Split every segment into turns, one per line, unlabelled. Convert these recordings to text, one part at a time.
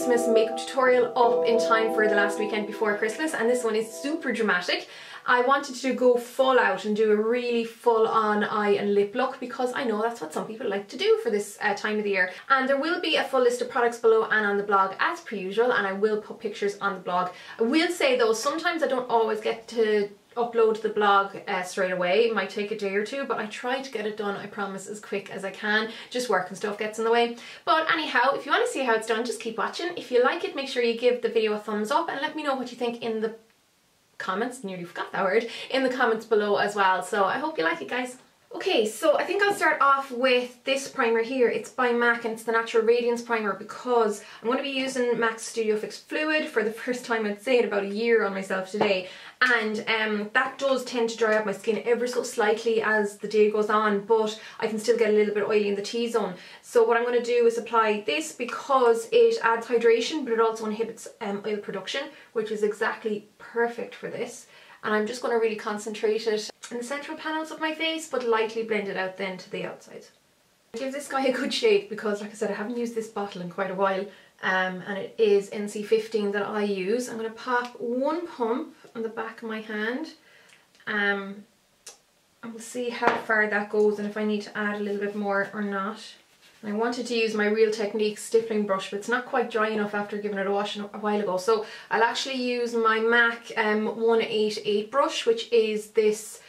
Christmas makeup tutorial up in time for the last weekend before Christmas, and this one is super dramatic. I wanted to go full out and do a really full on eye and lip look because I know that's what some people like to do for this time of the year. And there will be a full list of products below and on the blog as per usual, and I will put pictures on the blog. I will say though, sometimes I don't always get to upload the blog straight away. It might take a day or two, but I try to get it done, I promise, as quick as I can. Just work and stuff gets in the way. But anyhow, if you want to see how it's done, just keep watching. If you like it, make sure you give the video a thumbs up and let me know what you think in the comments, nearly forgot that word, in the comments below as well. So I hope you like it, guys. Okay, so I think I'll start off with this primer here. It's by MAC and it's the Natural Radiance Primer because I'm going to be using MAC Studio Fix Fluid for the first time, I'd say, in about a year on myself today. And that does tend to dry out my skin ever so slightly as the day goes on, but I can still get a little bit oily in the T-zone. So what I'm going to do is apply this because it adds hydration, but it also inhibits oil production, which is exactly perfect for this. And I'm just going to really concentrate it in the central panels of my face, but lightly blend it out then to the outside. Give this guy a good shake because, like I said, I haven't used this bottle in quite a while, and it is NC15 that I use. I'm going to pop one pump on the back of my hand, and we'll see how far that goes and if I need to add a little bit more or not. I wanted to use my Real Techniques stippling brush, but it's not quite dry enough after giving it a wash a while ago. So I'll actually use my MAC 188 brush, which is this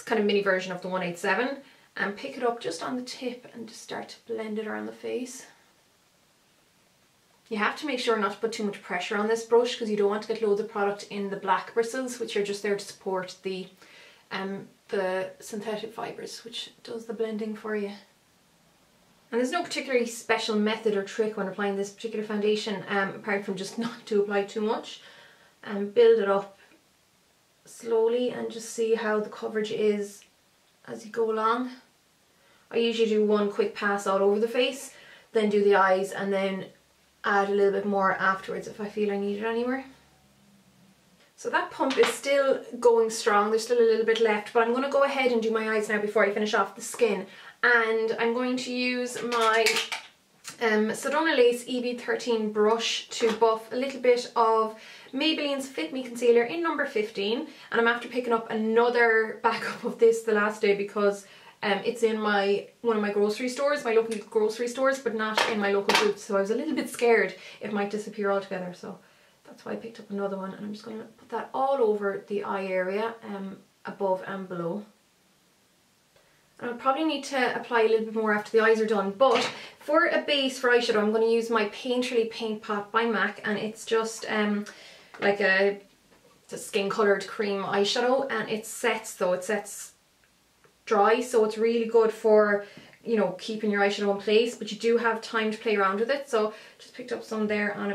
kind of mini version of the 187, and pick it up just on the tip and just start to blend it around the face. You have to make sure not to put too much pressure on this brush because you don't want to get loads of product in the black bristles, which are just there to support the synthetic fibres, which does the blending for you. And there's no particularly special method or trick when applying this particular foundation, apart from just not to apply too much, and build it up slowly and just see how the coverage is as you go along. I usually do one quick pass all over the face, then do the eyes, and then add a little bit more afterwards if I feel I need it anywhere. So that pump is still going strong, there's still a little bit left, but I'm going to go ahead and do my eyes now before I finish off the skin. And I'm going to use my Sedona Lace EB13 brush to buff a little bit of Maybelline's Fit Me Concealer in number 15. And I'm after picking up another backup of this the last day because it's in one of my grocery stores, my local grocery stores, but not in my local Boots. So I was a little bit scared it might disappear altogether. So that's why I picked up another one, and I'm just going to put that all over the eye area, above and below. And I'll probably need to apply a little bit more after the eyes are done, but for a base for eyeshadow I'm going to use my Painterly Paint Pot by MAC, and it's just like a skin coloured cream eyeshadow, and it sets though, it sets dry, so it's really good for, you know, keeping your eyeshadow in place, but you do have time to play around with it. So just picked up some there on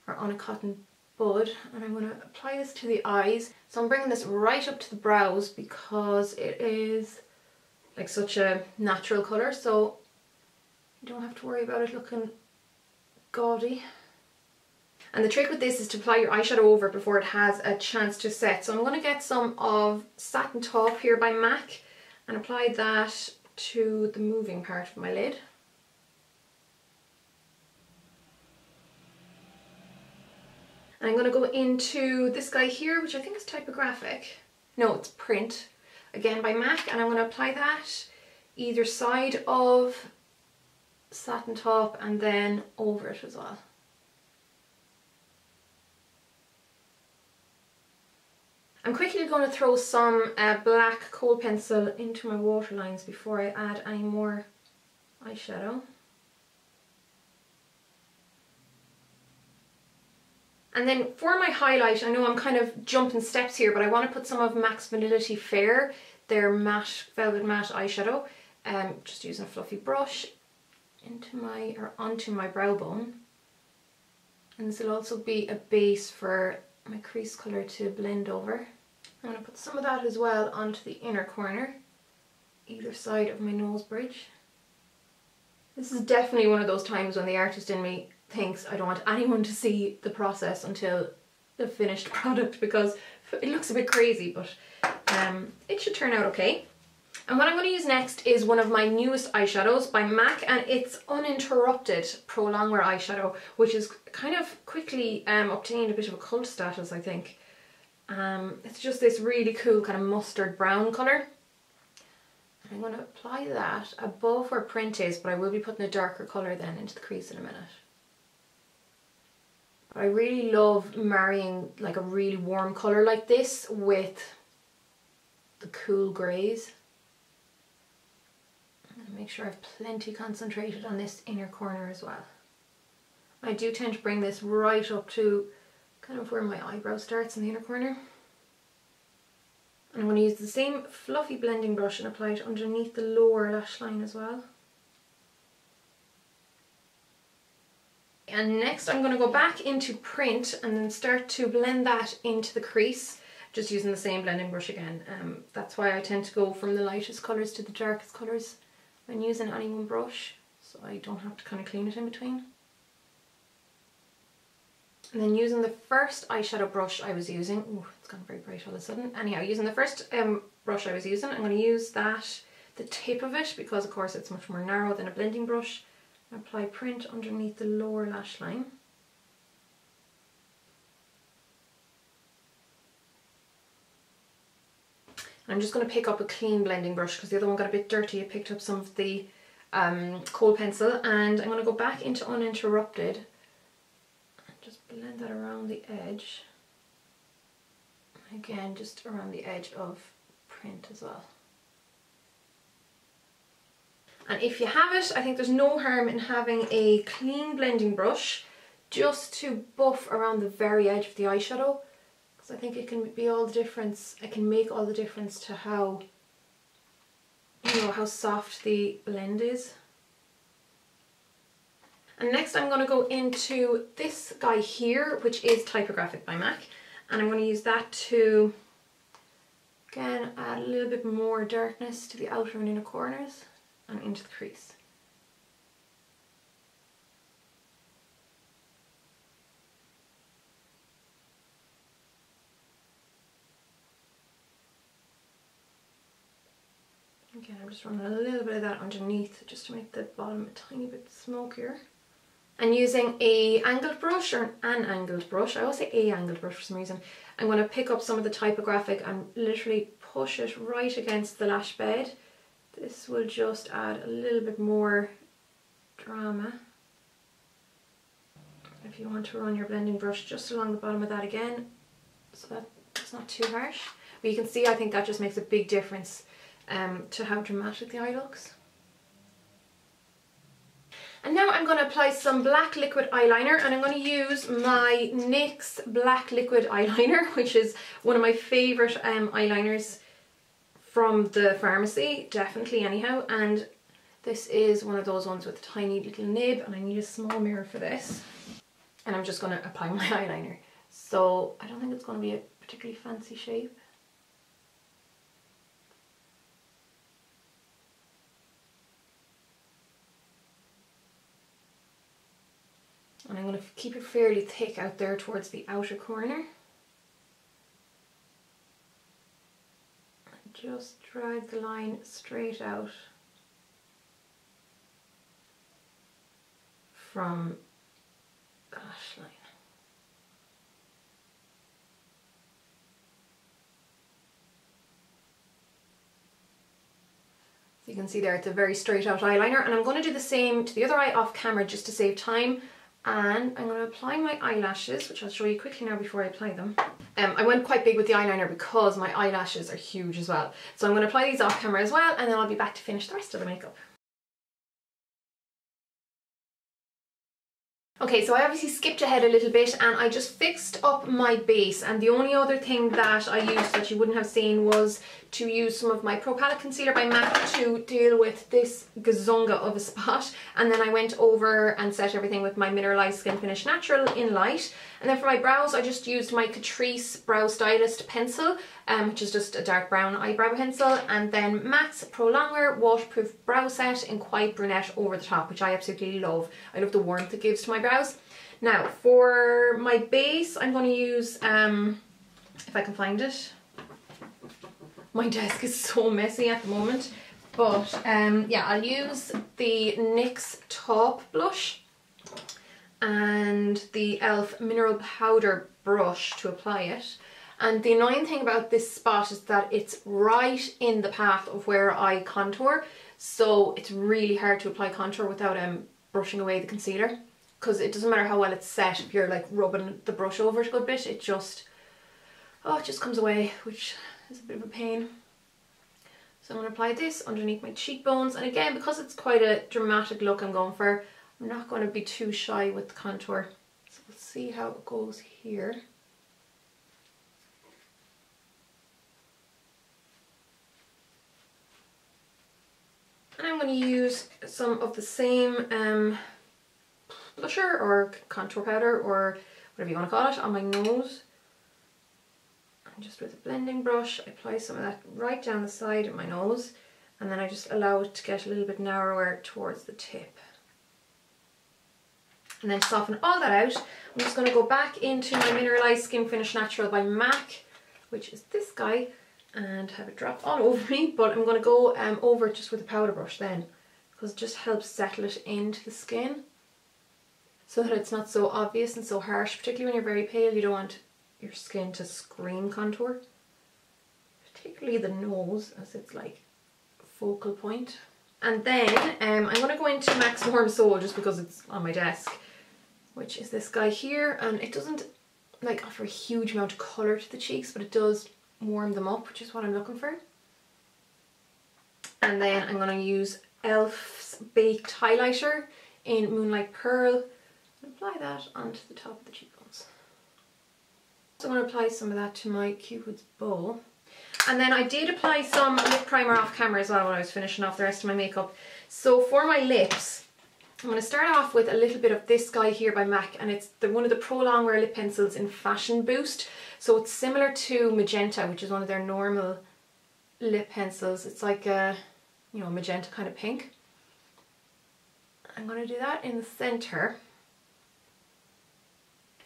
on a cotton bud, and I'm going to apply this to the eyes. So I'm bringing this right up to the brows because it is like such a natural colour, so you don't have to worry about it looking gaudy. And the trick with this is to apply your eyeshadow over before it has a chance to set. So I'm going to get some of Satin Taupe here by MAC and apply that to the moving part of my lid. And I'm going to go into this guy here, which I think is Typographic. No, it's Print, again by MAC, and I'm going to apply that either side of Satin Taupe and then over it as well. I'm quickly going to throw some black Kohl pencil into my waterlines before I add any more eyeshadow. And then for my highlight, I know I'm kind of jumping steps here, but I want to put some of MAC's Vanillity Fair, their matte, velvet matte eyeshadow, just using a fluffy brush onto my brow bone. And this will also be a base for my crease colour to blend over. I'm going to put some of that as well onto the inner corner, either side of my nose bridge. This is definitely one of those times when the artist in me thinks I don't want anyone to see the process until the finished product because it looks a bit crazy, but it should turn out okay. And what I'm going to use next is one of my newest eyeshadows by MAC, and it's Uninterrupted ProlongWear eyeshadow, which is kind of quickly obtained a bit of a cult status, I think. It's just this really cool kind of mustard brown colour. I'm going to apply that above where Print is, but I will be putting a darker colour then into the crease in a minute. But I really love marrying like a really warm colour like this with the cool greys. Make sure I've plenty concentrated on this inner corner as well. I do tend to bring this right up to kind of where my eyebrow starts in the inner corner. And I'm going to use the same fluffy blending brush and apply it underneath the lower lash line as well. And next I'm going to go back into Print and then start to blend that into the crease, just using the same blending brush again. That's why I tend to go from the lightest colours to the darkest colours when using any one brush, so I don't have to kind of clean it in between. And then using the first eyeshadow brush I was using, oh, it's gone very bright all of a sudden. Anyhow, using the first brush I was using, I'm going to use that, the tip of it, because of course it's much more narrow than a blending brush. Apply Print underneath the lower lash line. I'm just going to pick up a clean blending brush because the other one got a bit dirty. I picked up some of the Kohl pencil, and I'm going to go back into Uninterrupted and just blend that around the edge. Again, just around the edge of Print as well. And if you have it, I think there's no harm in having a clean blending brush just to buff around the very edge of the eyeshadow. I think it can be all the difference, it can make all the difference to how, you know, how soft the blend is. And next I'm going to go into this guy here, which is Typographic by MAC, and I'm going to use that to, again, add a little bit more darkness to the outer and inner corners and into the crease. Again, I'm just running a little bit of that underneath just to make the bottom a tiny bit smokier. And using a angled brush, or an angled brush, I always say a angled brush for some reason, I'm going to pick up some of the Typographic and literally push it right against the lash bed. This will just add a little bit more drama. If you want to run your blending brush just along the bottom of that again, so that it's not too harsh. But you can see, I think that just makes a big difference to how dramatic the eye looks. And now I'm going to apply some black liquid eyeliner, and I'm going to use my NYX black liquid eyeliner, which is one of my favourite eyeliners from the pharmacy, definitely anyhow, and this is one of those ones with a tiny little nib, and I need a small mirror for this. And I'm just going to apply my eyeliner. So I don't think it's going to be a particularly fancy shape. And I'm going to keep it fairly thick out there towards the outer corner. And just drag the line straight out from the lash line. So you can see there it's a very straight out eyeliner, and I'm going to do the same to the other eye off camera just to save time. And I'm going to apply my eyelashes, which I'll show you quickly now before I apply them. I went quite big with the eyeliner because my eyelashes are huge as well. So I'm going to apply these off camera as well, and then I'll be back to finish the rest of the makeup. Okay, so I obviously skipped ahead a little bit and I just fixed up my base, and the only other thing that I used that you wouldn't have seen was to use some of my Pro Palette Concealer by MAC to deal with this gazonga of a spot, and then I went over and set everything with my Mineralize SkinFinish Natural in Light. And then for my brows I just used my Catrice Brow Stylist pencil, which is just a dark brown eyebrow pencil, and then MAC's ProlongWear Waterproof Brow Set in Quiet Brunette over the top, which I absolutely love. I love the warmth it gives to my brows. Now for my base I'm going to use, if I can find it, my desk is so messy at the moment. But yeah, I'll use the NYX Taupe Blush and the e.l.f. Mineral Powder Brush to apply it. And the annoying thing about this spot is that it's right in the path of where I contour, so it's really hard to apply contour without brushing away the concealer, because it doesn't matter how well it's set, if you're like rubbing the brush over it a good bit, it just comes away, which is a bit of a pain. So I'm going to apply this underneath my cheekbones, and again, because it's quite a dramatic look I'm going for, I'm not going to be too shy with the contour. So we'll see how it goes here. And I'm going to use some of the same blusher or contour powder or whatever you want to call it on my nose. And just with a blending brush, I apply some of that right down the side of my nose, and then I just allow it to get a little bit narrower towards the tip. And then to soften all that out, I'm just going to go back into my Mineralize SkinFinish Natural by MAC, which is this guy, and have it drop all over me, but I'm going to go over it just with a powder brush then, because it just helps settle it into the skin so that it's not so obvious and so harsh, particularly when you're very pale. You don't want your skin to scream contour, particularly the nose, as it's like focal point. And then I'm going to go into MAC's Warm Soul just because it's on my desk, which is this guy here, and it doesn't like offer a huge amount of colour to the cheeks, but it does warm them up, which is what I'm looking for. And then I'm going to use e.l.f.'s Baked Highlighter in Moonlight Pearl and apply that onto the top of the cheekbones. So I'm going to apply some of that to my Cupid's bow. And then I did apply some lip primer off camera as well when I was finishing off the rest of my makeup. So for my lips, I'm going to start off with a little bit of this guy here by MAC, and it's one of the ProlongWear lip pencils in Fashion Boost. So it's similar to Magenta, which is one of their normal lip pencils. It's like a, you know, magenta kind of pink. I'm going to do that in the centre.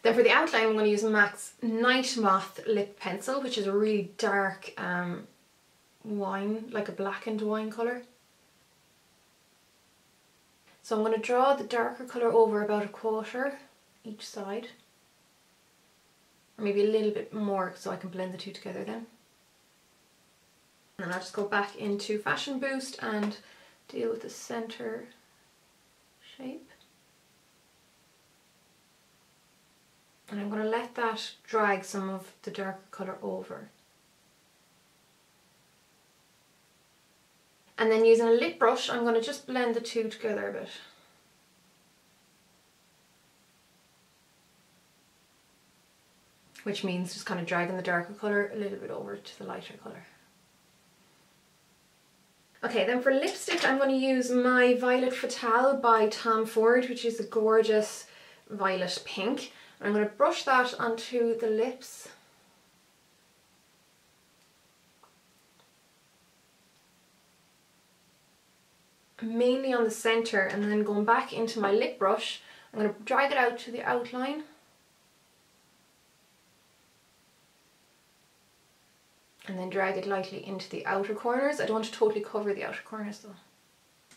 Then for the outline, I'm going to use MAC's Night Moth lip pencil, which is a really dark wine, like a blackened wine colour. So I'm going to draw the darker colour over about a quarter each side, or maybe a little bit more so I can blend the two together then. And then I'll just go back into Fashion Boost and deal with the centre shape. And I'm going to let that drag some of the darker colour over. And then using a lip brush, I'm going to just blend the two together a bit. Which means just kind of dragging the darker colour a little bit over to the lighter colour. Okay, then for lipstick, I'm going to use my Violet Fatale by Tom Ford, which is a gorgeous violet pink. And I'm going to brush that onto the lips. Mainly on the centre, and then going back into my lip brush, I'm going to drag it out to the outline. And then drag it lightly into the outer corners. I don't want to totally cover the outer corners though.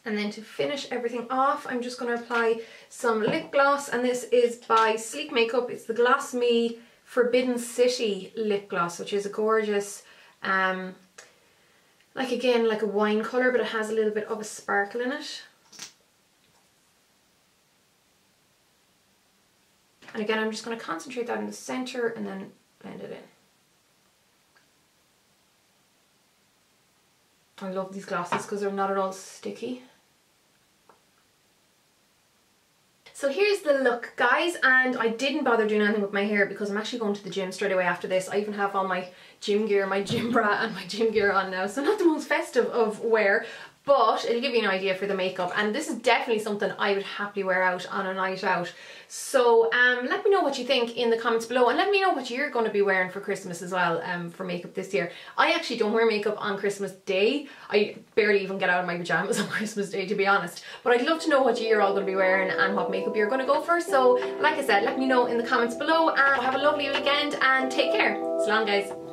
And then to finish everything off, I'm just going to apply some lip gloss, and this is by Sleek Makeup. It's the Gloss Me Forbidden City lip gloss, which is a gorgeous, like again, like a wine colour, but it has a little bit of a sparkle in it. And again, I'm just going to concentrate that in the centre and then blend it in. I love these glosses because they're not at all sticky. So here's the look, guys, and I didn't bother doing anything with my hair because I'm actually going to the gym straight away after this. I even have all my gym gear, my gym bra and my gym gear on now, so not the most festive of wear, but it'll give you an idea for the makeup, and this is definitely something I would happily wear out on a night out. So let me know what you think in the comments below, and let me know what you're going to be wearing for Christmas as well, for makeup this year. I actually don't wear makeup on Christmas Day. I barely even get out of my pyjamas on Christmas Day, to be honest, but I'd love to know what you're all going to be wearing and what makeup you're going to go for. So like I said, let me know in the comments below, and have a lovely weekend and take care. So long, guys.